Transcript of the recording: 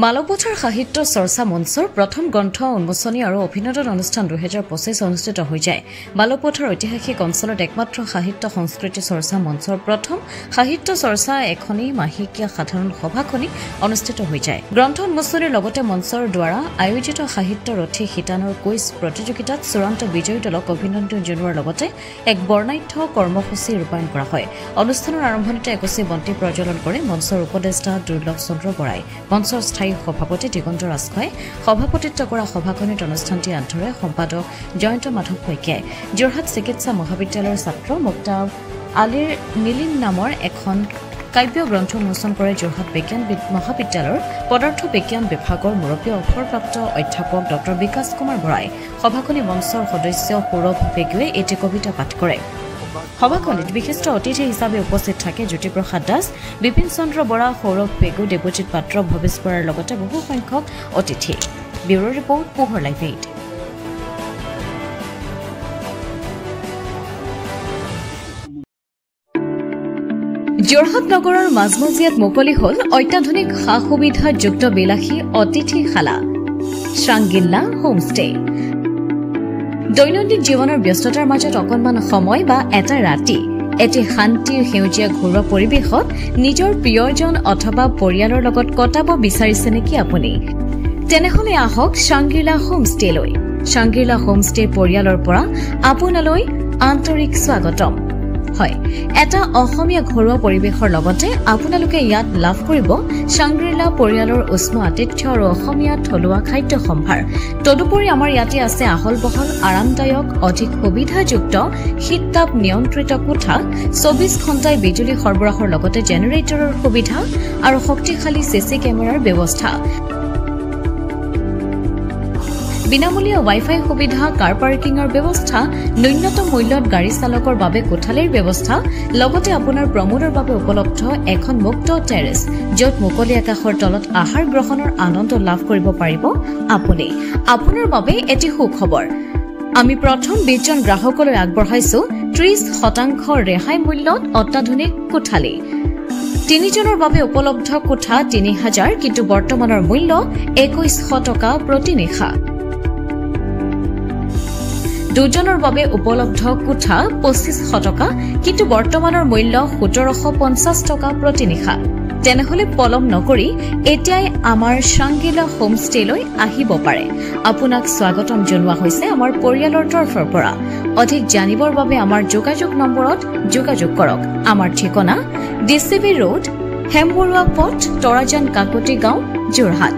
মালপথাৰ সাহিত্য চৰ্চা মঞ্চৰ প্ৰথম গ্ৰন্থ উন্মোচনী আৰু অভিনন্দন অনুষ্ঠান 2025 অনুষ্ঠিত হৈ যায়। মালপথাৰ ঐতিহাসিক অঞ্চলত একমাত্ৰ সাহিত্য সংস্কৃতি চৰ্চা মঞ্চৰ প্ৰথম সাহিত্য চৰ্চা এখনি মাহিকীয়া সাধাৰণ সভাখনি অনুষ্ঠিত হৈ যায়। গ্ৰন্থ উন্মোচনীৰ লগতে মঞ্চৰ দ্বাৰা আয়োজিত সাহিত্য ৰথী শিতানৰ কুইজ প্ৰতিযোগিতাত চূড়ান্ত বিজয়ী দলক অভিনন্দন জনোৱাৰ লগতে এক বৰ্ণাঢ্য কৰ্মসূচী ৰূপায়ণ কৰা হয়। অনুষ্ঠানৰ আৰম্ভণিতে একচি বন্তি প্ৰজ্বলন কৰে মঞ্চৰ উপদেষ্টা দুৰ্লভ চন্দ্ৰ বৰাই। মঞ্চৰ সভাপতি দিগন্ত ৰাজখোৱাই সভাপতিত্ব কৰা সভাখনিত অনুষ্ঠানটি আন্তৰে সম্পাদক জয়ন্ত মাধৱ শইকীয়াই যোৰহাট চিকিৎসা মহাবিদ্যালয়ৰ ছাত্ৰ মুক্তা আলীৰ নীলিম নামৰ এখন কাব্য গ্ৰন্থ উন্মোচন কৰে যোৰহাট বিজ্ঞান মহাবিদ্যালয়ৰ পদাৰ্থ বিজ্ঞান বিভাগৰ মুৰব্বী অৱসৰপ্ৰাপ্ত অধ্যাপক ডক্টৰ বিকাশ কুমাৰ বৰাই। সভাখনি মঞ্চৰ সদস্য সৌৰভ বেগুৱে এটি কবিতা পাঠ কৰে। সভাখনিত বিশিষ্ট অতিথি হিচাপে উপস্থিত থাকে জ্যোতিপ্ৰসাদ দাস, বিপিন চন্দ্ৰ বৰা, সৌৰভ পেগু, দেৱজিৎ পাত্ৰ, ভৱেশ বৰাৰ লগতে বহু সংখ্যক অতিথি। ব্যুৰো ৰিপৰ্ট, পোহৰ লাইভ 8। যোৰহাট নগৰৰ মাজমজিয়াত মুকলি হ'ল অত্যাধুনিক সা সুবিধাযুক্ত বিলাসী অতিথিশালা শ্ৰাংগিল্লা হোমষ্টে। দৈনন্দিন জীৱনৰ ব্যস্ততাৰ মাজত অকণমান সময় বা এটা ৰাতি এটি শান্তিৰ সেউজীয়া ঘৰুৱা পৰিৱেশত নিজৰ প্ৰিয়জন অথবা পৰিয়ালৰ লগত কটাব বিচাৰিছে নেকি আপুনি? তেনেহলে আহক শ্ৰাংগিল্লা হোমষ্টেলৈ। শ্ৰাংগিল্লা হোমষ্টে পৰিয়ালৰ পৰা আপোনালৈ আন্তৰিক স্বাগতম। হয়, এটা অসমীয়া ঘৰুৱা পৰিৱেশৰ লগতে আপোনালোকে ইয়াত লাভ কৰিব শ্ৰাংগিল্লা পৰিয়ালৰ উষ্ম আতিথ্য আৰু অসমীয়া থলুৱা খাদ্য সম্ভাৰ। তদুপৰি আমাৰ ইয়াতে আছে আহল বহল আৰামদায়ক অধিক সুবিধাযুক্ত শীততাপ নিয়ন্ত্ৰিত কোঠা, 24 ঘণ্টাই বিজুলী সৰবৰাহৰ লগতে জেনেৰেটৰৰ সুবিধা আৰু শক্তিশালী চিচি কেমেৰাৰ ব্যৱস্থা, বিনামূলীয়া ৱাইফাই সুবিধা, কাৰ পাৰ্কিঙৰ ব্যৱস্থা, ন্যূনতম মূল্যত গাড়ী চালকৰ বাবে কোঠালিৰ ব্যৱস্থা, লগতে আপোনাৰ প্ৰমোদৰ বাবে উপলব্ধ এখন মুক্ত টেৰেছ, য'ত মুকলি আকাশৰ তলত আহাৰ গ্ৰহণৰ আনন্দ লাভ কৰিব পাৰিব আপুনি। আপোনাৰ বাবে এটি সুখবৰ, আমি প্ৰথম 20 জন গ্ৰাহকলৈ আগবঢ়াইছো 30% ৰেহাই মূল্যত অত্যাধুনিক কোঠালি। 3 জনৰ বাবে উপলব্ধ কোঠা 3000, কিন্তু বৰ্তমানৰ মূল্য 2100 টকা প্ৰতি নিশা। 2 জনৰ বাবে উপলব্ধ কোঠা 2500 টকা, কিন্তু বৰ্তমানৰ মূল্য 1750 টকা প্ৰতি নিশা। তেনেহলে পলম নকৰি এতিয়াই আমাৰ শ্ৰাংগিল্লা হোমষ্টেলৈ আহিব পাৰে। আপোনাক স্বাগতম জনোৱা হৈছে আমাৰ পৰিয়ালৰ তৰফৰ পৰা। অধিক জানিবৰ বাবে আমাৰ যোগাযোগ নম্বৰত যোগাযোগ কৰক। আমাৰ ঠিকনা DCB ৰোড, হেমবৰুৱা পথ, তৰাজান কাকতি গাঁও, যোৰহাট।